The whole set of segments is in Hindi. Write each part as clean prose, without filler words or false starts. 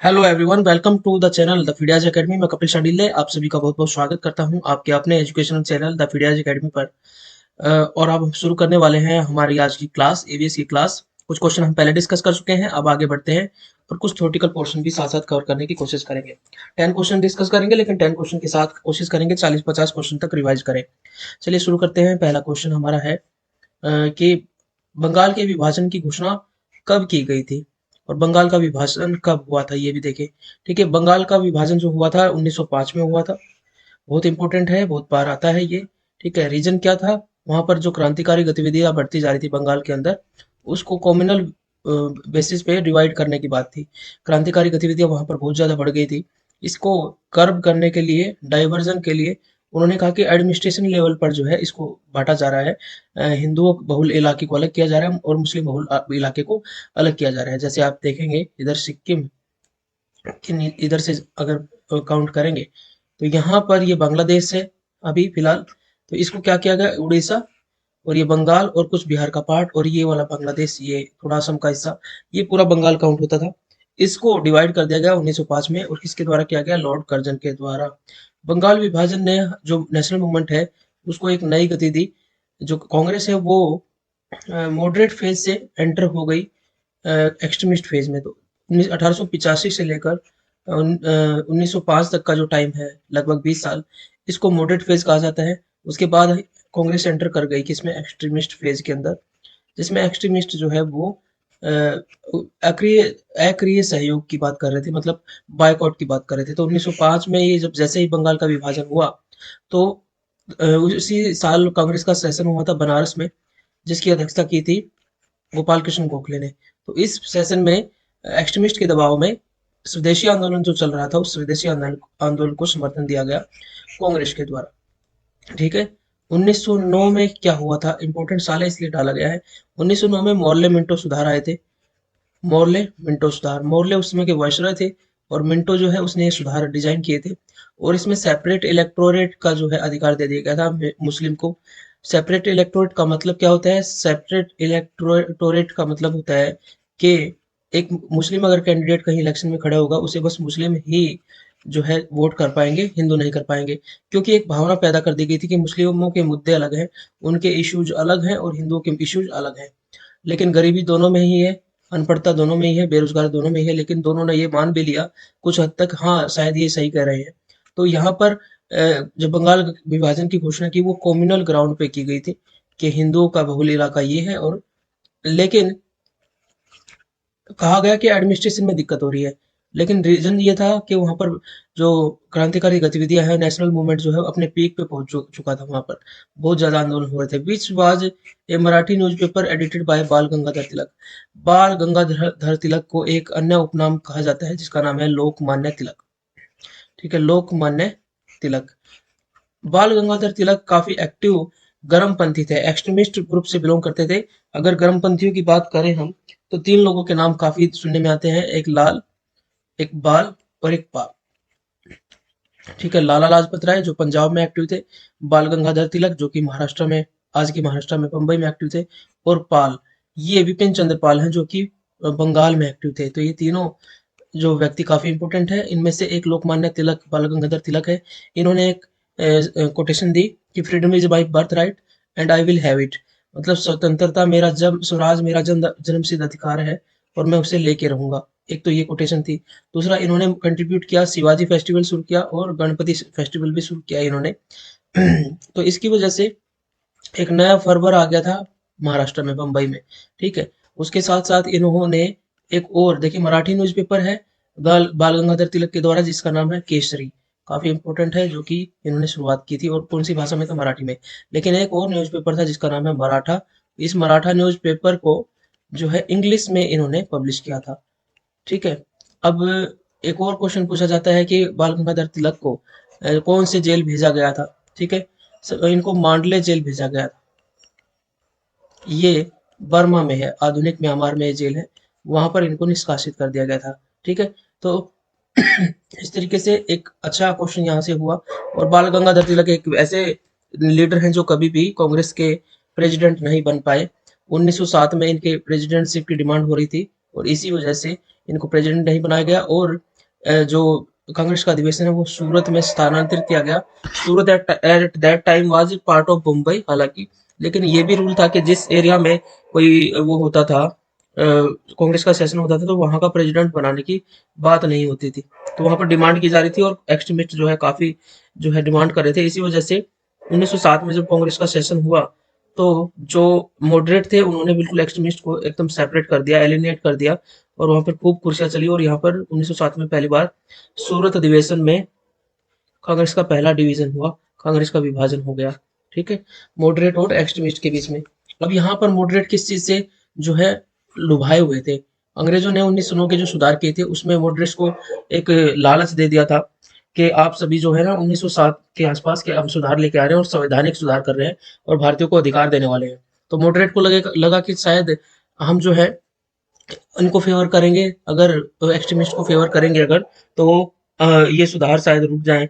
Hello everyone, welcome to the channel the Phidias Academy. मैं कपिल शांडिल्य आप सभी का बहुत बहुत स्वागत करता हूं आपके अपने educational channel the Phidias academy पर। और अब हम शुरू करने वाले हैं हमारी आज की क्लास, एवीएस की क्लास। कुछ क्वेश्चन हम पहले डिस्कस कर चुके हैं, अब आगे बढ़ते हैं और कुछ थ्योरेटिकल पोर्शन भी साथ साथ कवर करने की कोशिश करेंगे। 10 क्वेश्चन डिस्कस करेंगे, लेकिन 10 क्वेश्चन के साथ कोशिश करेंगे 40-50 क्वेश्चन तक रिवाइज करें। चलिए शुरू करते हैं। पहला क्वेश्चन हमारा है कि बंगाल के विभाजन की घोषणा कब की गई थी और बंगाल का विभाजन कब हुआ था, ये भी देखें। ठीक है, बंगाल का विभाजन जो हुआ था 1905 में हुआ था। बहुत इंपॉर्टेंट है, बहुत बार आता है ये। ठीक है, रीजन क्या था? वहां पर जो क्रांतिकारी गतिविधियां बढ़ती जा रही थी बंगाल के अंदर, उसको कॉम्युनल बेसिस पे डिवाइड करने की बात थी। क्रांतिकारी गतिविधियां वहां पर बहुत ज्यादा बढ़ गई थी। इसको कर्ब करने के लिए, डाइवर्जन के लिए, उन्होंने कहा कि एडमिनिस्ट्रेशन लेवल पर जो है इसको बांटा जा रहा है। हिंदुओं बहुल इलाके को अलग किया जा रहा है और मुस्लिम बहुल इलाके को अलग किया जा रहा है। जैसे आप देखेंगे इधर सिक्किम इधर से अगर काउंट करेंगे तो यहाँ पर ये बांग्लादेश है अभी फिलहाल। तो इसको क्या किया गया, उड़ीसा और ये बंगाल और कुछ बिहार का पार्ट और ये वाला बांग्लादेश, ये थोड़ा असम का हिस्सा, ये पूरा बंगाल काउंट होता था। इसको डिवाइड कर दिया गया 1905 में, और किसके द्वारा किया गया? लॉर्ड कर्जन के द्वारा। बंगाल विभाजन ने जो नेशनल मूवमेंट है उसको एक नई गति दी। जो कांग्रेस है वो मॉडरेट फेज से एंटर हो गई एक्सट्रीमिस्ट फेज में। तो 1885 से लेकर 1905 तक का जो टाइम है, लगभग 20 साल, इसको मॉडरेट फेज कहा जाता है। उसके बाद कांग्रेस एंटर कर गई किसमें? एक्सट्रीमिस्ट फेज के अंदर, जिसमें एक्सट्रीमिस्ट जो है वो अ, अक्रिय अक्रिय सहयोग की बात कर रहे थे, मतलब बायकॉट की बात कर रहे थे। तो 1905 में ये जब जैसे ही बंगाल का विभाजन हुआ, तो उसी साल कांग्रेस का सेशन हुआ था बनारस में, जिसकी अध्यक्षता की थी गोपाल कृष्ण गोखले ने। तो इस सेशन में एक्सट्रीमिस्ट के दबाव में स्वदेशी आंदोलन जो चल रहा था, उस स्वदेशी आंदोलन आंदोलन को समर्थन दिया गया कांग्रेस के द्वारा। ठीक है। 1909 में क्या हुआ था? इंपॉर्टेंट साल है इसलिए डाला गया है। 1909 में मॉर्ले मिंटो सुधार आए थे। मॉर्ले मिंटो सुधार, मॉर्ले उस समय के वायसरॉय थे और मिंटो जो है उसने ये सुधार डिजाइन किए थे। और इसमें सेपरेट इलेक्टोरेट का जो है अधिकार दे दिया गया था मुस्लिम को। सेपरेट इलेक्टोरेट का मतलब क्या होता है? सेपरेट इलेक्टोरेट का मतलब होता है कि एक मुस्लिम अगर कैंडिडेट कहीं इलेक्शन में खड़ा होगा, उसे बस मुस्लिम ही जो है वोट कर पाएंगे, हिंदू नहीं कर पाएंगे। क्योंकि एक भावना पैदा कर दी गई थी कि मुस्लिमों के मुद्दे अलग हैं, उनके इश्यूज अलग हैं और हिंदुओं के इश्यूज अलग हैं। लेकिन गरीबी दोनों में ही है, अनपढ़ता दोनों में ही है, बेरोजगार दोनों में ही है। लेकिन दोनों ने ये मान भी लिया कुछ हद तक, हाँ शायद ये सही कह रहे हैं। तो यहाँ पर जब बंगाल विभाजन की घोषणा की, वो कम्युनल ग्राउंड पे की गई थी कि हिंदुओं का बहुल इलाका ये है। और लेकिन कहा गया कि एडमिनिस्ट्रेशन में दिक्कत हो रही है। लेकिन रीजन ये था कि वहां पर जो क्रांतिकारी गतिविधियां है, नेशनल मूवमेंट जो है अपने पीक पे पहुंच चुका था। वहां पर बहुत ज्यादा आंदोलन हो रहे थे। Which was a Marathi newspaper edited by Bal Gangadhar तिलक। बाल गंगाधर तिलक को एक अन्य उपनाम कहा जाता है जिसका नाम है लोकमान्य तिलक। ठीक है, लोकमान्य तिलक। बाल गंगाधर तिलक काफी एक्टिव गर्मपंथी थे, एक्सट्रीमिस्ट ग्रुप से बिलोंग करते थे। अगर गर्मपंथियों की बात करें हम, तो 3 लोगों के नाम काफी सुनने में आते हैं, एक लाल, एक बाल और एक पाल। ठीक है, लाला लाजपत राय जो पंजाब में एक्टिव थे, बाल गंगाधर तिलक जो कि महाराष्ट्र में, आज की महाराष्ट्र में बंबई में एक्टिव थे, और पाल, ये विपिन चंद्र पाल हैं जो कि बंगाल में एक्टिव थे। तो ये तीनों जो व्यक्ति काफी इंपॉर्टेंट है। इनमें से एक लोकमान्य तिलक, बाल गंगाधर तिलक है। इन्होंने एक कोटेशन दी कि freedom is my birth right and I will have it. मतलब स्वतंत्रता मेरा जब स्वराज मेरा जन्मसिद्ध अधिकार है और मैं उसे लेके रहूंगा। एक तो ये कोटेशन थी। दूसरा, इन्होंने कंट्रीब्यूट किया, शिवाजी फेस्टिवल शुरू किया और गणपति फेस्टिवल भी शुरू किया इन्होंने। तो इसकी वजह से एक नया फर्वर आ गया था महाराष्ट्र में, बंबई में। ठीक है, उसके साथ साथ इन्होंने एक और, देखिए मराठी न्यूज़पेपर है बाल गंगाधर तिलक के द्वारा, जिसका नाम है केसरी। काफी इंपॉर्टेंट है, जो कि इन्होंने शुरुआत की थी। और कौन सी भाषा में? तो मराठी में। लेकिन एक और न्यूज़पेपर था जिसका नाम है मराठा। इस मराठा न्यूज़पेपर को जो है इंग्लिश में इन्होंने पब्लिश किया था। ठीक है। अब एक और क्वेश्चन पूछा जाता है कि बाल गंगाधर तिलक को कौन से जेल भेजा गया था? ठीक है, इनको मांडले जेल भेजा गया था। ये बर्मा में है, आधुनिक म्यांमार में ये जेल है। वहां पर इनको निष्कासित कर दिया गया था। ठीक है। तो इस तरीके से एक अच्छा क्वेश्चन यहाँ से हुआ। और बाल गंगाधर तिलक एक ऐसे लीडर हैं जो कभी भी कांग्रेस के प्रेसिडेंट नहीं बन पाए। 1907 में इनके प्रेसिडेंटशिप की डिमांड हो रही थी और इसी वजह से इनको प्रेसिडेंट नहीं बनाया गया। और जो कांग्रेस का अधिवेशन है वो सूरत में स्थानांतरित किया गया। Surat at that time was part of Mumbai हालांकि, लेकिन ये भी रूल था कि जिस एरिया में कोई वो होता था, कांग्रेस का सेशन होता था, तो वहां का प्रेसिडेंट बनाने की बात नहीं होती थी। तो वहां पर डिमांड की जा रही थी और एक्सट्रीमिस्ट जो है काफी जो है डिमांड कर रहे थे। इसी वजह से 1907 में जब कांग्रेस का सेशन हुआ, तो जो मॉडरेट थे उन्होंने बिल्कुल एक्सट्रीमिस्ट को एकदम सेपरेट कर दिया, एलिनेट कर दिया, और वहां पर खूब कुर्सियां चली। और यहाँ पर 1907 में पहली बार सूरत अधिवेशन में कांग्रेस का पहला डिवीजन हुआ, कांग्रेस का विभाजन हो गया। ठीक है, मॉडरेट और एक्सट्रीमिस्ट के बीच में। अब यहाँ पर मॉडरेट किस चीज से जो है लुभाए हुए थे? अंग्रेजों ने 1909 के जो सुधार किए थे उसमें मॉडरेट्स को एक लालच दे दिया था कि आप सभी जो है ना 1907 के आसपास के हम सुधार लेके आ रहे हैं और संवैधानिक सुधार कर रहे हैं और भारतीयों को अधिकार देने वाले हैं। तो मॉडरेट को लगा कि शायद हम जो है उनको फेवर करेंगे, अगर एक्सट्रीमिस्ट को फेवर करेंगे अगर, तो ये सुधार शायद रुक जाएं,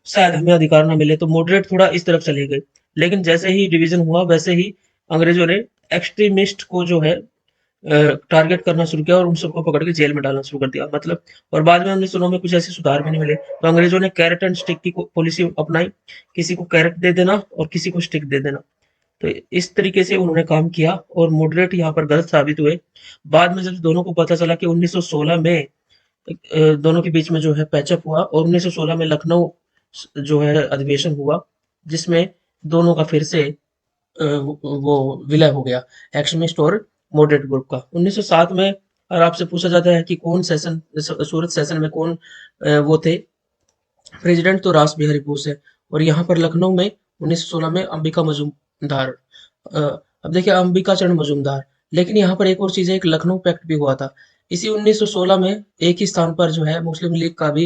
शायद हमें अधिकार ना मिले। तो मॉडरेट थोड़ा इस तरफ चले गए। लेकिन जैसे ही डिवीजन हुआ वैसे ही अंग्रेजों ने एक्सट्रीमिस्ट को जो है टारगेट करना शुरू किया और उन सबको पकड़ के जेल में डालना शुरू कर दिया, मतलब। और बाद में 1909 में कुछ ऐसे सुधार भी नहीं मिले, तो अंग्रेजों ने कैरेट एंड स्टिक की पॉलिसी अपनाई, किसी को कैरेट दे देना और किसी को स्टिक दे देना। तो इस तरीके से उन्होंने काम किया और मॉडरेट यहाँ पर गलत साबित हुए। बाद में जब दोनों को पता चला कि 1916 में दोनों के बीच में जो है पैचअप हुआ और 1916 में लखनऊ जो है अधिवेशन हुआ, जिसमें दोनों का फिर से वो विलय हो गया, एक्सट्रीमिस्ट और मॉडरेट ग्रुप का। 1907 में अगर आपसे पूछा जाता है कि कौन सेशन, सूरत सेशन में कौन वो थे प्रेसिडेंट, तो रास बिहारी बोस है। और यहाँ पर लखनऊ में 1916 में अंबिका मजूमदार। अ, अब देखिए अंबिका चरण मजूमदार। लेकिन यहाँ पर एक और चीज है, एक लखनऊ पैक्ट भी हुआ था इसी 1916 में। एक ही स्थान पर जो है मुस्लिम लीग का भी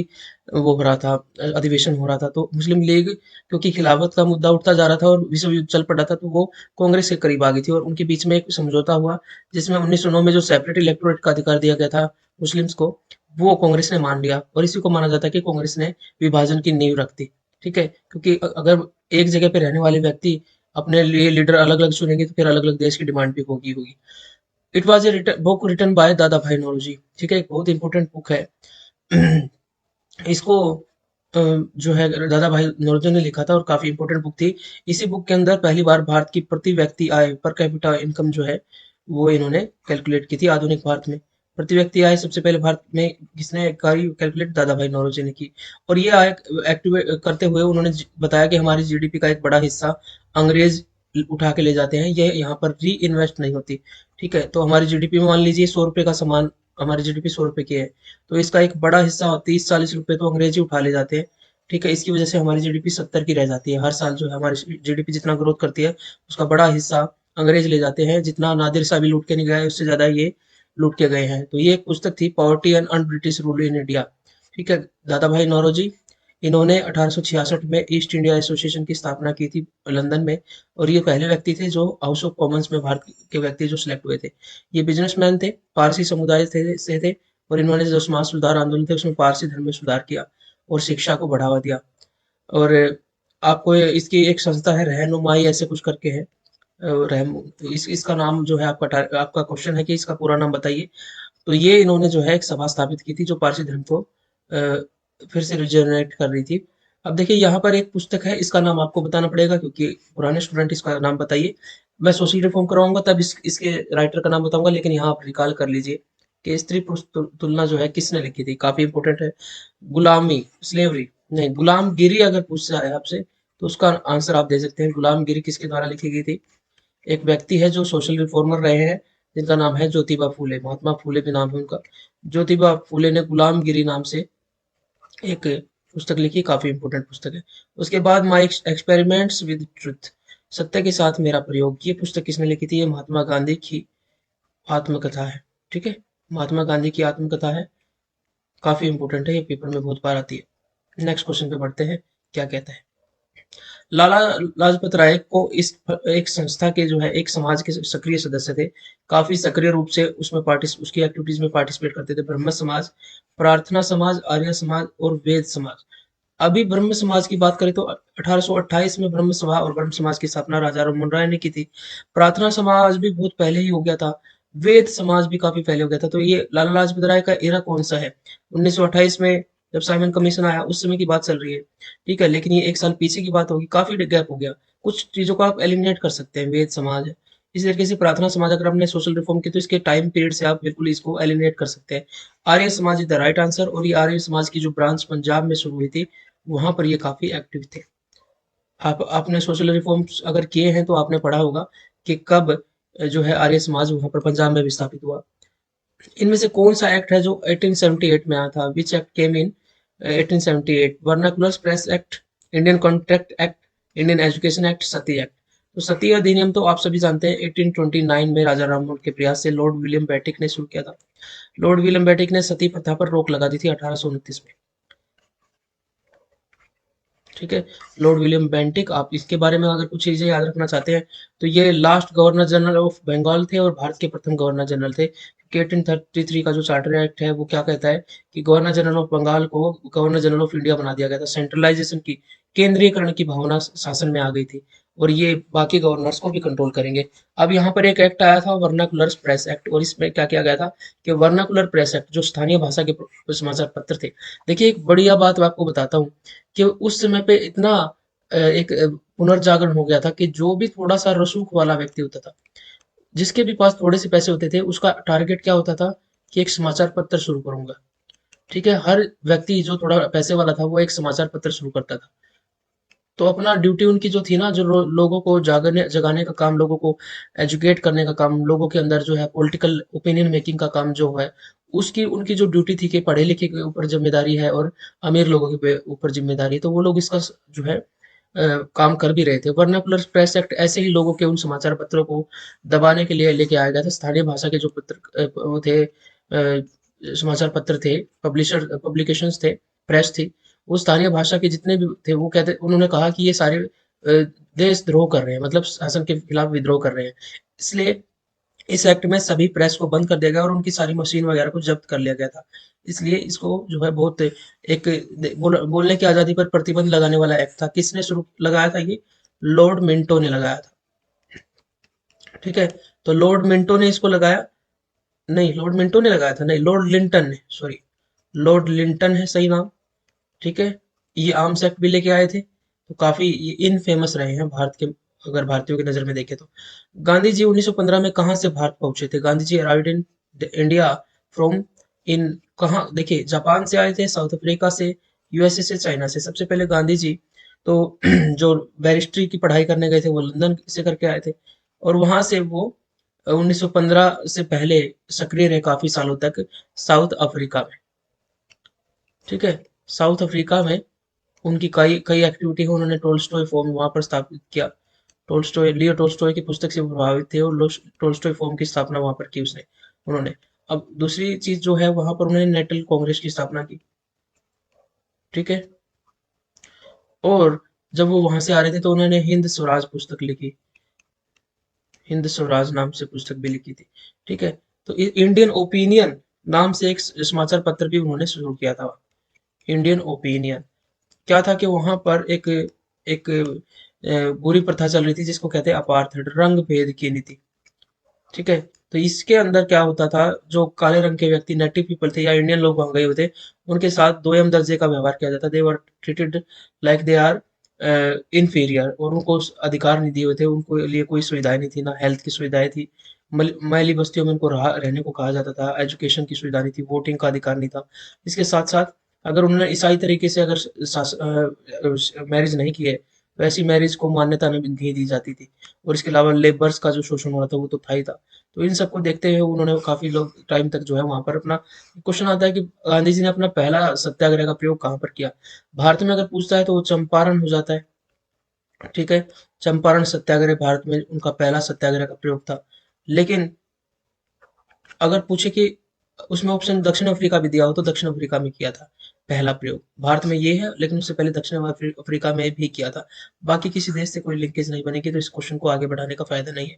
वो हो रहा था, अधिवेशन हो रहा था। तो मुस्लिम लीग क्योंकि खिलाफत का मुद्दा उठता जा रहा था और विश्व युद्ध चल पड़ा था, तो वो कांग्रेस के करीब आ गई थी और उनके बीच में एक समझौता हुआ, जिसमें 1909 में जो सेपरेट इलेक्टोरेट का अधिकार दिया गया था मुस्लिम्स को, वो कांग्रेस ने मान लिया। और इसी को माना जाता है कि कांग्रेस ने विभाजन की नींव रख दी। ठीक है, क्योंकि अगर एक जगह पे रहने वाले व्यक्ति अपने लिए लीडर अलग अलग चुनेंगे तो फिर अलग अलग देश की डिमांड भी होगी होगी। It was a book written by Dadabhai Naoroji. ठीक है, एक बहुत इंपॉर्टेंट बुक है। इसको जो है दादा भाई नौरोजी ने लिखा था और काफी इंपॉर्टेंट बुक थी। इसी बुक के अंदर पहली बार भारत की प्रति व्यक्ति आय, पर कैपिटा इनकम जो है वो इन्होंने कैलकुलेट की थी आधुनिक भारत में। प्रति व्यक्ति आय सबसे पहले भारत में किसने करी कैलकुलेट? दादा भाई नौरोजी ने की। और ये आय एक्टिवेट करते हुए उन्होंने बताया कि हमारी जीडीपी का एक बड़ा हिस्सा अंग्रेज उठा के ले जाते हैं, ये यहाँ पर री इन्वेस्ट नहीं होती। ठीक है, तो हमारी जीडीपी में मान लीजिए 100 रुपए का सामान, हमारी जीडीपी 100 रुपए की है, तो इसका एक बड़ा हिस्सा 30-40 रुपए तो अंग्रेज ही उठा ले जाते हैं। ठीक है, इसकी वजह से हमारी जीडीपी 70 की रह जाती है। हर साल जो है हमारी जीडीपी जितना ग्रोथ करती है उसका बड़ा हिस्सा अंग्रेज ले जाते हैं। जितना नादिर शाह भी लूट के नहीं गए उससे ज्यादा ये लूट के गए हैं। तो ये एक पुस्तक थी, poverty and un British rule in India. ठीक है, दादा भाई नौरोजी, इन्होंने 1866 में ईस्ट इंडिया एसोसिएशन की स्थापना की थी लंदन में। और ये पहले व्यक्ति थे जो हाउस ऑफ कॉमन्स में भारत के व्यक्ति जो सिलेक्ट हुए थे। ये बिजनेसमैन थे, पारसी समुदाय से थे, और इन्होंने जो समाज सुधार आंदोलन थे उसमें पारसी धर्म में सुधार किया और शिक्षा को बढ़ावा दिया। और आपको इसकी एक संस्था है रहनुमाई ऐसे कुछ करके है, रहम इसका नाम जो है आपका क्वेश्चन है कि इसका पूरा नाम बताइए। तो ये इन्होंने जो है एक सभा स्थापित की थी जो पारसी धर्म को फिर से रिजेनरेट कर रही थी। अब देखिए यहाँ पर एक पुस्तक है, इसका नाम आपको बताना पड़ेगा क्योंकि पुराने स्टूडेंट, इसका नाम बताइए। मैं सोशल रिफॉर्म करवाऊंगा तब इसके राइटर का नाम बताऊंगा, लेकिन यहाँ आप रिकॉल कर लीजिए कि स्त्री पुरुष तुलना जो है किसने लिखी थी, काफी इंपोर्टेंट है। गुलामी, स्लेवरी नहीं, गुलामगिरी अगर पूछा है आपसे तो उसका आंसर आप दे सकते हैं। गुलामगिरी किसके द्वारा लिखी गई थी? एक व्यक्ति है जो सोशल रिफॉर्मर रहे हैं, जिनका नाम है ज्योतिबा फूले, महात्मा फूले भी नाम है उनका। ज्योतिबा फूले ने गुलामगिरी नाम से एक पुस्तक लिखी, काफी इंपोर्टेंट पुस्तक है। उसके बाद माई एक्सपेरिमेंट्स विद ट्रुथ, सत्य के साथ मेरा प्रयोग, ये पुस्तक किसने लिखी थी? ये महात्मा गांधी की आत्मकथा है। ठीक है, महात्मा गांधी की आत्मकथा है, काफी इंपोर्टेंट है, ये पेपर में बहुत बार आती है। नेक्स्ट क्वेश्चन पे बढ़ते हैं, क्या कहता है। लाला लाजपत राय को इस एक संस्था के जो है एक समाज के सक्रिय सदस्य थे, काफी सक्रिय रूप से उसमें उसकी एक्टिविटीज में पार्टिसिपेट करते थे। ब्रह्म समाज, प्रार्थना समाज, आर्य समाज और वेद समाज। अभी ब्रह्म समाज की बात करें तो 1828 में ब्रह्म सभा और ब्रह्म समाज की स्थापना राजा राममोहन राय ने की थी। प्रार्थना समाज भी बहुत पहले ही हो गया था, वेद समाज भी काफी पहले हो गया था। तो ये लाला लाजपत राय का एरा कौन सा है? 1928 में जब साइमन कमीशन आया उस समय की बात चल रही है। ठीक है, लेकिन ये 1 साल पीछे की बात होगी, काफी गैप हो गया। कुछ चीजों को आप एलिमिनेट कर सकते हैं, वेद समाज है। इसी तरीके से प्रार्थना समाज, अगर आपने सोशल रिफॉर्म की तो इसके टाइम पीरियड से आप बिल्कुल इसको एलिमिनेट कर सकते हैं। Arya Samaj is the right answer, और ये आर्य समाज की जो ब्रांच पंजाब में शुरू हुई थी, वहां पर ये काफी एक्टिव थे। आप आपने सोशल रिफॉर्म्स अगर किए हैं तो आपने पढ़ा होगा कि कब जो है आर्य समाज वहां पर पंजाब में विस्थापित हुआ। इनमें से कौन सा एक्ट है जो 1878 में आया था? Which act came in 1878? Vernacular press act, Indian contract act, Indian education act, Sati act. तो सती अधिनियम तो आप सभी जानते हैं 1829 में राजा राममोहन के प्रयास से लॉर्ड विलियम बेटिक ने शुरू किया था। लॉर्ड विलियम बेटिक ने सती प्रथा पर रोक लगा दी थी 1829 में। ठीक है, लॉर्ड विलियम बेंटिक, आप इसके बारे में अगर कुछ चीजें याद रखना चाहते हैं तो ये last governor general of Bengal थे और भारत के प्रथम गवर्नर जनरल थे। क्योंकि 1833 का जो चार्टर एक्ट है वो क्या कहता है कि गवर्नर जनरल ऑफ बंगाल को गवर्नर जनरल ऑफ इंडिया बना दिया गया था। सेंट्रलाइजेशन की, केंद्रीयकरण की भावना शासन में आ गई थी, और ये बाकी गवर्नर्स को भी कंट्रोल करेंगे। अब यहाँ पर एक एक्ट आया था, वर्नाकुलर प्रेस एक्ट, और इसमें क्या किया गया था कि वर्नाकुलर प्रेस एक्ट, जो स्थानीय भाषा के समाचार पत्र थे। देखिए, एक बढ़िया बात मैं आपको बताता हूँ कि उस समय पे इतना एक पुनर्जागरण हो गया था कि जो भी थोड़ा सा रसूख वाला व्यक्ति होता था, जिसके भी पास थोड़े से पैसे होते थे, उसका टारगेट क्या होता था कि एक समाचार पत्र शुरू करूंगा। ठीक है, हर व्यक्ति जो थोड़ा पैसे वाला था वो एक समाचार पत्र शुरू करता था। तो अपना ड्यूटी उनकी जो थी ना, जो लोगों को जागने जगाने का काम, लोगों को एजुकेट करने का काम, लोगों के अंदर जो है पॉलिटिकल ओपिनियन मेकिंग का काम जो है, उसकी उनकी जो ड्यूटी थी कि पढ़े लिखे के ऊपर जिम्मेदारी है और अमीर लोगों के ऊपर जिम्मेदारी है, तो वो लोग इसका जो है काम कर भी रहे थे। वर्नाकुलर प्रेस एक्ट ऐसे ही लोगों के उन समाचार पत्रों को दबाने के लिए लेके आया गया था। स्थानीय भाषा के जो पत्र वो थे, समाचार पत्र थे, पब्लिकेशंस थे, प्रेस थी, वो स्थानीय भाषा के जितने भी थे, वो कहते उन्होंने कहा कि ये सारे देशद्रोह कर रहे हैं, मतलब शासन के खिलाफ विद्रोह कर रहे हैं। इसलिए इस एक्ट में सभी प्रेस को बंद कर दिया गया और उनकी सारी मशीन वगैरह को जब्त कर लिया गया था। इसलिए इसको जो है बहुत एक बोलने की आजादी पर प्रतिबंध लगाने वाला एक्ट था। किसने शुरू लगाया था ये? लॉर्ड मिंटो ने लगाया था। ठीक है, तो लॉर्ड मिंटो ने इसको लगाया। नहीं, लॉर्ड मिंटो ने लगाया था, नहीं, लॉर्ड लिंटन ने, सॉरी, लॉर्ड लिंटन है सही नाम। ठीक है, ये आर्म्स एक्ट भी लेके आए थे, तो काफी ये इनफेमस रहे हैं भारत के, अगर भारतीयों की नजर में देखें तो। गांधी जी 1915 में कहाँ से भारत पहुंचे थे? Gandhi ji arrived in India from, इन कहाँ, देखिए, जापान से आए थे, साउथ अफ्रीका से, यूएसए से, चाइना से। सबसे पहले गांधी जी तो जो बैरिस्ट्री की पढ़ाई करने गए थे वो लंदन से करके आए थे, और वहां से वो 1915 से पहले सक्रिय रहे काफी सालों तक साउथ अफ्रीका में। ठीक है, साउथ अफ्रीका में उनकी कई कई एक्टिविटी है। उन्होंने टोल्स्टॉय फॉर्म वहां पर स्थापित किया। टोल्स्टॉय, लियो टोल्स्टॉय की पुस्तक से प्रभावित थे और टोल्स्टॉय फॉर्म की स्थापना वहां पर की उसने, उन्होंने। अब दूसरी चीज जो है, वहां पर उन्होंने नेशनल कांग्रेस की स्थापना की। ठीक है, और जब वो वहां से आ रहे थे तो उन्होंने हिंद स्वराज पुस्तक लिखी, हिंद स्वराज नाम से पुस्तक भी लिखी थी। ठीक है, तो इंडियन ओपिनियन नाम से एक समाचार पत्र भी उन्होंने शुरू किया था। इंडियन ओपिनियन क्या था कि वहां पर एक एक बुरी प्रथा चल रही थी जिसको कहते हैं अपार्थाइड, रंग भेद की नीति। ठीक है, तो इसके अंदर क्या होता था, जो काले रंग के व्यक्ति, नेटिव पीपल थे या इंडियन लोग वहां गए हुए थे, उनके साथ दोयम दर्जे का व्यवहार किया जाता। They were treated like they are inferior, और उनको अधिकार नहीं दिए हुए थे, उनको लिए कोई सुविधाएं नहीं थी, ना हेल्थ की सुविधाएं थी। मैली बस्तियों में उनको रहने को कहा जाता था। एजुकेशन की सुविधा नहीं थी, वोटिंग का अधिकार नहीं था। इसके साथ साथ अगर उन्होंने ईसाई तरीके से अगर मैरिज नहीं की है तो ऐसी मैरिज को मान्यता नहीं दी जाती थी। और इसके अलावा लेबर्स का जो शोषण हो रहा था वो तो था ही था। तो इन सबको देखते हुए उन्होंने काफी लोग टाइम तक जो है वहां पर अपना, क्वेश्चन आता है कि गांधी जी ने अपना पहला सत्याग्रह का प्रयोग कहाँ पर किया? भारत में अगर पूछता है तो वो चंपारण हो जाता है। ठीक है, चंपारण सत्याग्रह भारत में उनका पहला सत्याग्रह का प्रयोग था। लेकिन अगर पूछे कि उसमें ऑप्शन दक्षिण अफ्रीका भी दिया हो तो दक्षिण अफ्रीका में किया था पहला प्रयोग। भारत में ये है, लेकिन उससे पहले दक्षिण अफ्रीका में भी किया था। बाकी किसी देश से कोई लिंकेज नहीं बनेगी, तो इस क्वेश्चन को आगे बढ़ाने का फायदा नहीं है।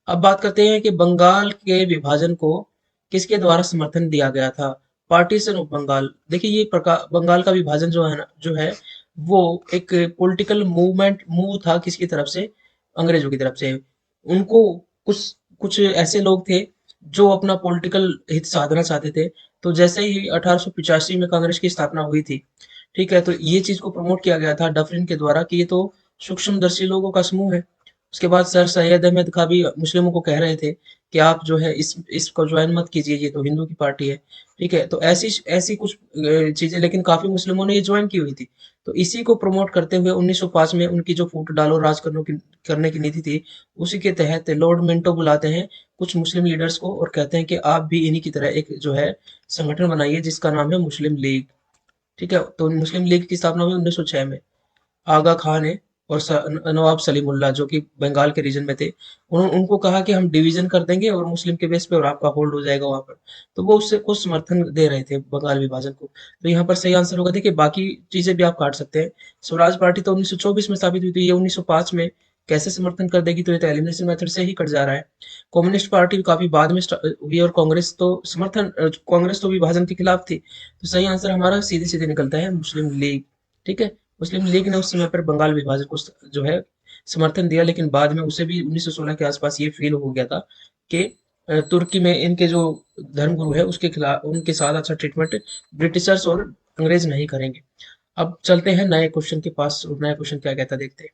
अब बात करते हैं कि बंगाल के विभाजन को किसके द्वारा समर्थन दिया गया था? Partition of Bengal. देखिए, ये प्रकार बंगाल का विभाजन जो है ना, जो है वो एक पॉलिटिकल मूव था, किसकी तरफ से? अंग्रेजों की तरफ से। उनको कुछ कुछ ऐसे लोग थे जो अपना पॉलिटिकल हित साधना चाहते थे। तो जैसे ही 1885 में कांग्रेस की स्थापना हुई थी, ठीक है, तो ये चीज को प्रमोट किया गया था डफरिन के द्वारा कि ये तो सूक्ष्मदर्शी लोगों का समूह है। उसके बाद सर सैयद अहमद खां भी मुस्लिमों को कह रहे थे कि आप जो है इसको ज्वाइन मत कीजिए, ये तो हिंदू की पार्टी है। ठीक है, तो ऐसी ऐसी कुछ चीजें, लेकिन काफी मुस्लिमों ने ये ज्वाइन की हुई थी। तो इसी को प्रमोट करते हुए 1905 में उनकी जो फूट डालो राज करने की नीति थी, उसी के तहत लॉर्ड मिंटो बुलाते हैं कुछ मुस्लिम लीडर्स को और कहते हैं कि आप भी इन्हीं की तरह एक जो है संगठन बनाइए जिसका नाम है मुस्लिम लीग। ठीक है, तो मुस्लिम लीग की स्थापना हुई 1906 में। आगा खान ने और नवाब सलीमुल्लाह जो कि बंगाल के रीजन में थे, उन्होंने उनको कहा कि हम डिवीजन कर देंगे और मुस्लिम के बेस पे और आपका होल्ड हो जाएगा वहां पर। तो वो उससे कुछ समर्थन दे रहे थे बंगाल विभाजन को। तो यहाँ पर सही आंसर होगा। देखिए बाकी चीजें भी आप काट सकते हैं। स्वराज पार्टी तो 1924 में स्थापित हुई थी, ये 1905 में कैसे समर्थन कर देगी? तो ये तो एलिमिनेशन मेथड से ही कट जा रहा है। कम्युनिस्ट पार्टी काफी बाद में हुई और कांग्रेस तो विभाजन के खिलाफ थी। तो सही आंसर हमारा सीधे सीधे निकलता है मुस्लिम लीग। ठीक है, मुस्लिम लीग ने उस समय पर बंगाल विभाजन को जो है समर्थन दिया, लेकिन बाद में उसे भी 1916 के आसपास ये फील हो गया था कि तुर्की में इनके जो धर्मगुरु है उसके खिलाफ उनके साथ अच्छा ट्रीटमेंट ब्रिटिशर्स और अंग्रेज नहीं करेंगे। अब चलते हैं नए क्वेश्चन के पास। नया क्वेश्चन क्या कहता है देखते हैं।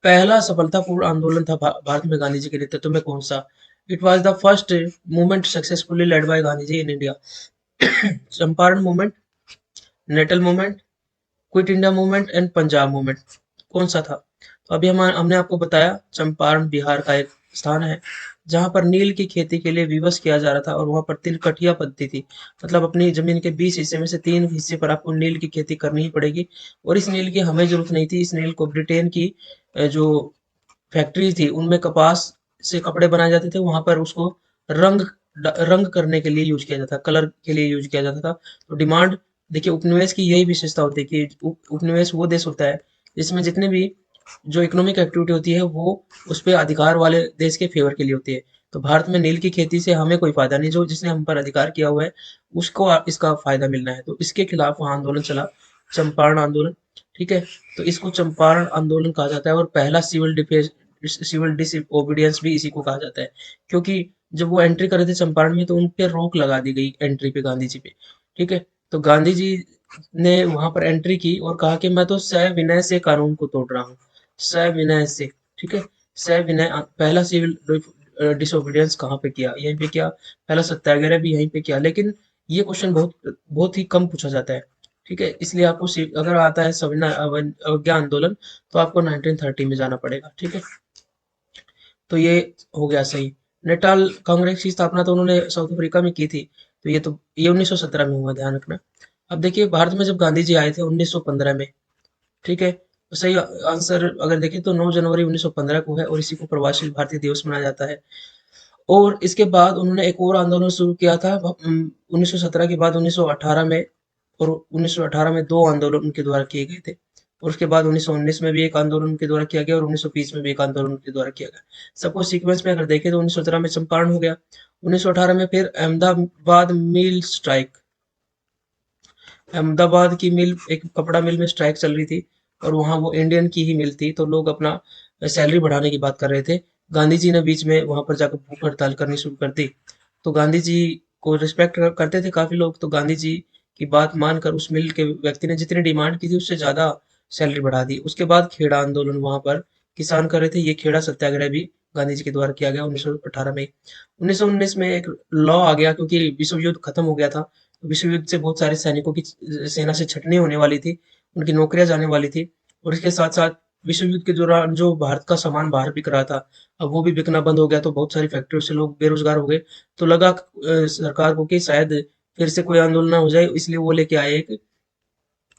पहला सफलतापूर्ण आंदोलन था भारत में गांधी जी के नेतृत्व में कौन सा? It was the first movement successfully led by Gandhi ji in India. Champaran movement, Natal movement, quit India movement and Punjab movement, कौन सा था? तो अभी हमने आपको बताया चंपारण बिहार का एक स्थान है जहां पर नील की खेती के लिए विवश किया जा रहा था और वहां पर तिलकठिया पद्धति थी। मतलब अपनी जमीन के 20 हिस्से में से 3 हिस्से पर आपको नील की खेती करनी ही पड़ेगी। और इस नील की हमें जरूरत नहीं थी। इस नील को ब्रिटेन की जो फैक्ट्री थी उनमें कपास से कपड़े बनाए जाते थे, वहां पर उसको रंग रंग करने के लिए यूज किया जाता, कलर के लिए यूज किया जाता था। तो डिमांड, देखिए उपनिवेश की यही विशेषता होती है कि उपनिवेश वो देश होता है जिसमें जितने भी जो इकोनॉमिक एक्टिविटी होती है वो उस पे अधिकार वाले देश के फेवर के लिए होती है। तो भारत में नील की खेती से हमें कोई फायदा नहीं, जो जिसने हम पर अधिकार किया हुआ है उसको इसका फायदा मिलना है। तो इसके खिलाफ वहां आंदोलन चला, चंपारण आंदोलन। ठीक है, तो इसको चंपारण आंदोलन कहा जाता है और पहला सिविल डिसओबीडियंस भी इसी को कहा जाता है। क्योंकि जब वो एंट्री कर रहे थे चंपारण में तो उन पे रोक लगा दी गई एंट्री पे गांधी जी पे। ठीक है, तो गांधी जी ने वहां पर एंट्री की और कहा कि मैं तो सविनय से कानून को तोड़ रहा हूँ, सविनय से। ठीक है, सविनय पहला सिविल डिसोबीडियंस कहाँ पे किया? यहीं पे किया। पहला सत्याग्रह भी यहीं पे किया। लेकिन ये क्वेश्चन बहुत ही कम पूछा जाता है। ठीक है, इसलिए आपको अगर आता है सविनय अवज्ञा आंदोलन तो आपको 1930 में जाना पड़ेगा। ठीक है, तो ये हो गया सही। नेटाल कांग्रेस की स्थापना तो उन्होंने साउथ अफ्रीका में की थी। तो ये 1917 में हुआ, ध्यान रखना। अब देखिए भारत में जब गांधी जी आए थे 1915 में। ठीक है, तो सही आंसर अगर देखें तो 9 जनवरी 1915 को है और इसी को प्रवासी भारतीय दिवस मनाया जाता है। और इसके बाद उन्होंने एक और आंदोलन शुरू किया था 1917 के बाद 1918 में। और 1918 में 2 आंदोलन उनके द्वारा किए गए थे। और उसके बाद 1919 में भी एक आंदोलन उनके द्वारा किया गया और 1920 में भी एक आंदोलन उनके द्वारा किया गया। सबको सीक्वेंस में अगर देखें तो 1917 में चंपारण हो गया। 1918 में फिर अहमदाबाद मिल स्ट्राइक, अहमदाबाद की मिल, एक कपड़ा मिल में स्ट्राइक चल रही थी और वहां वो इंडियन की ही मिल थी, तो लोग अपना सैलरी बढ़ाने की बात कर रहे थे। गांधी जी ने बीच में वहां पर जाकर भूख हड़ताल करनी शुरू कर दी। तो गांधी जी को रिस्पेक्ट करते थे काफी लोग, तो गांधी जी की बात मानकर उस मिल के व्यक्ति ने जितनी डिमांड की थी उससे ज्यादा सैलरी बढ़ा दी। उसके बाद खेड़ा आंदोलन वहां पर किसान कर रहे थे, ये खेड़ा सत्याग्रह भी गांधी जी के द्वारा किया गया 1918 में। 1919 में एक लॉ आ गया क्योंकि विश्व युद्ध खत्म हो गया था। विश्व युद्ध से बहुत सारे सैनिकों की सेना से छटनी होने वाली थी, उनकी नौकरियां जाने वाली थी। और इसके साथ साथ विश्व युद्ध के दौरान जो भारत का सामान बाहर बिक रहा था, अब वो भी बिकना बंद हो गया। तो बहुत सारी फैक्ट्रियों से लोग बेरोजगार हो गए। तो लगा सरकार को कि शायद फिर से कोई आंदोलन ना हो जाए, इसलिए वो लेके आए एक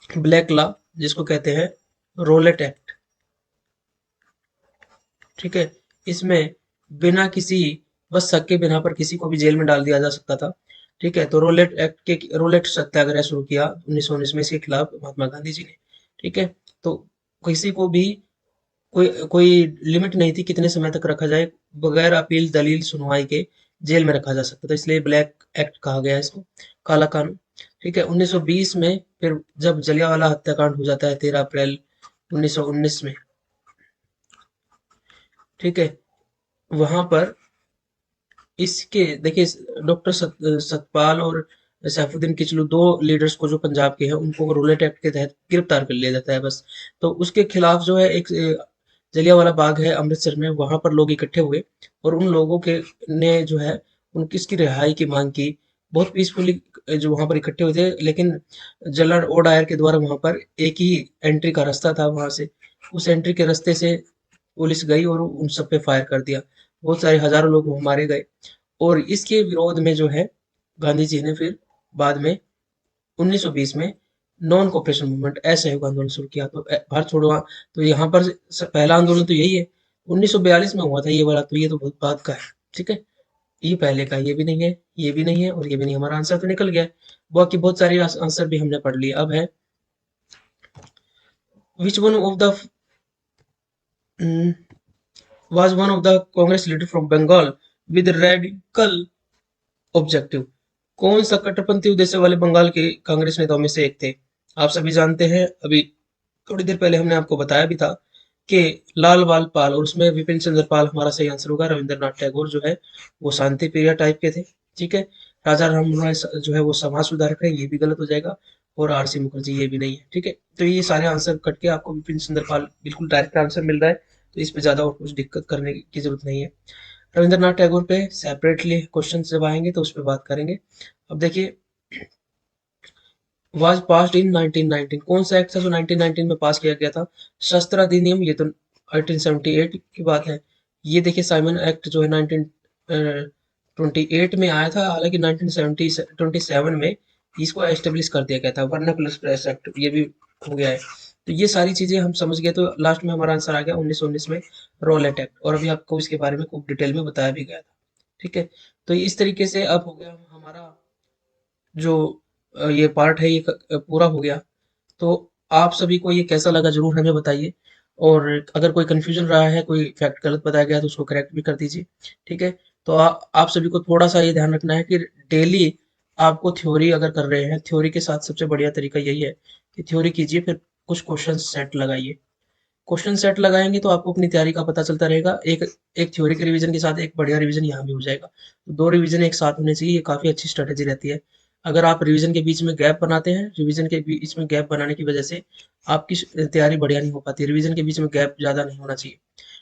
ब्लैक लॉ जिसको कहते हैं रोलेट एक्ट। ठीक है, इसमें बिना किसी, बस शक के बिना पर किसी को भी जेल में डाल दिया जा सकता था। ठीक है, तो रोलेट सत्याग्रह शुरू किया 1919 में इसके खिलाफ महात्मा गांधी जी ने। ठीक है, तो किसी को भी कोई कोई लिमिट नहीं थी कितने समय तक रखा जाए, बगैर अपील दलील सुनवाई के जेल में रखा जा सकता था, इसलिए ब्लैक एक्ट कहा गया है इसको, काला कानून। ठीक है, 1920 में फिर जब जलियांवाला हत्याकांड हो जाता है 13 अप्रैल 1919 में। ठीक है, वहां पर इसके देखिए, डॉक्टर सतपाल और सैफुद्दीन किचलू, दो लीडर्स को जो पंजाब के हैं उनको रूलेट एक्ट के तहत गिरफ्तार कर लिया जाता है बस। तो उसके खिलाफ जो है एक जलियांवाला बाग है अमृतसर में, वहां पर लोग इकट्ठे हुए और उन लोगों के ने जो है उनकी इसकी रिहाई की मांग की। बहुत पीसफुली जो वहां पर इकट्ठे हुए थे, लेकिन जनरल ओ डायर के द्वारा वहां पर एक ही एंट्री का रास्ता था वहां से, उस एंट्री के रास्ते से पुलिस गई और उन सब पे फायर कर दिया। बहुत सारे हजारों लोग मारे गए। और इसके विरोध में जो है गांधी जी ने फिर बाद में 1920 में नॉन कॉपरेशन मूवमेंट, असहयोग आंदोलन शुरू किया। तो भारत छोड़ो तो यहाँ पर पहला आंदोलन तो यही है, 1942 में हुआ था ये वाला, तो ये तो बहुत बाद का है। ठीक है, ये पहले का, ये भी नहीं है, ये भी नहीं है और ये भी नहीं। हमारा आंसर तो निकल गया है। बाकी बहुत सारे आंसर भी हमने पढ़ लिए। अब है which one of the was one of the Congress leader from Bengal with radical objective. कौन सा कट्टरपंथी उद्देश्य वाले बंगाल के कांग्रेस नेताओं में से एक थे? आप सभी जानते हैं, अभी थोड़ी देर पहले हमने आपको बताया भी था कि लाल बाल पाल, और उसमें विपिन चंद्र पाल हमारा सही आंसर होगा। रविंद्रनाथ टैगोर जो है वो शांति प्रिय टाइप के थे। ठीक है, राजा राम मोहन राय जो है वो समाज सुधारक है, ये भी गलत हो जाएगा। और आर सी मुखर्जी, ये भी नहीं है। ठीक है, तो ये सारे आंसर कट के आपको विपिन चंद्र पाल बिल्कुल डायरेक्ट आंसर मिल रहा है, तो इस पे ज्यादा और कुछ दिक्कत करने की जरूरत नहीं है। रविंद्रनाथ टैगोर पे सेपरेटली क्वेश्चन जब आएंगे तो उस पर बात करेंगे। अब देखिए, वाज पास्ड इन 1919, कौन सा एक्ट था जो 1919 में पास किया गया था? शस्त्र अधिनियम, ये तो 1878 की बात है। ये देखिए साइमन एक्ट जो है 1928 में आया था, हालांकि 1927 में इसको एस्टेब्लिश कर दिया गया था। वर्नाकुलर प्रेस एक्ट ये भी हो गया है। तो ये सारी चीजें हम समझ गए, तो लास्ट में हमारा आंसर आ गया 1919 में रॉलेट एक्ट, और अभी आपको इसके बारे में खूब डिटेल में बताया भी गया था। ठीक है, तो इस तरीके से अब हो गया हमारा जो ये पार्ट है, ये पूरा हो गया। तो आप सभी को ये कैसा लगा जरूर हमें बताइए, और अगर कोई कंफ्यूजन रहा है, कोई फैक्ट गलत बताया गया है, तो उसको करेक्ट भी कर दीजिए। ठीक है, तो आप सभी को थोड़ा सा ये ध्यान रखना है कि डेली आपको थ्योरी अगर कर रहे हैं, थ्योरी के साथ सबसे बढ़िया तरीका यही है कि थ्योरी कीजिए, फिर कुछ क्वेश्चन सेट लगाइए। क्वेश्चन सेट लगाएंगे तो आपको अपनी तैयारी का पता चलता रहेगा। एक एक थ्योरी के रिवीजन के साथ एक बढ़िया रिवीजन यहाँ भी हो जाएगा। तो दो रिवीजन एक साथ होने चाहिए, ये काफी अच्छी स्ट्रेटेजी रहती है। अगर आप रिवीजन के बीच में गैप बनाते हैं, रिवीजन के बीच में गैप बनाने की वजह से आपकी तैयारी बढ़िया नहीं हो पाती। रिवीजन के बीच में गैप ज्यादा नहीं होना चाहिए।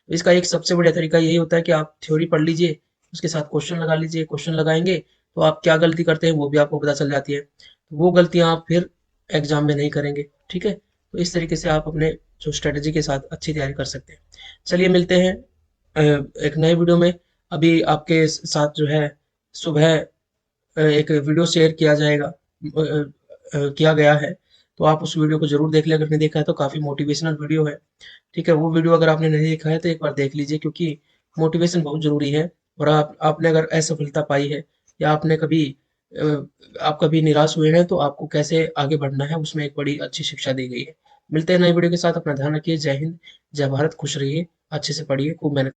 तो इसका एक सबसे बढ़िया तरीका यही होता है कि आप थ्योरी पढ़ लीजिए, उसके साथ क्वेश्चन लगा लीजिए। क्वेश्चन लगाएंगे तो आप क्या गलती करते हैं वो भी आपको पता चल जाती है, तो वो गलतियां आप फिर एग्जाम में नहीं करेंगे। ठीक है, तो इस तरीके से आप अपने जो स्ट्रेटजी के साथ अच्छी तैयारी कर सकते हैं। चलिए मिलते हैं एक नए वीडियो में। अभी आपके साथ जो है सुबह एक वीडियो शेयर किया जाएगा, किया गया है, तो आप उस वीडियो को जरूर देख लें। अगर नहीं देखा है तो काफी मोटिवेशनल वीडियो है। ठीक है, वो वीडियो अगर आपने नहीं देखा है तो एक बार देख लीजिए, क्योंकि मोटिवेशन बहुत जरूरी है। और आपने अगर असफलता पाई है, या आपने कभी आप कभी निराश हुए हैं, तो आपको कैसे आगे बढ़ना है उसमें एक बड़ी अच्छी शिक्षा दी गई है। मिलते हैं नई वीडियो के साथ। अपना ध्यान रखिए। जय हिंद, जय भारत, खुश रहिए, अच्छे से पढ़िए, खूब मेहनत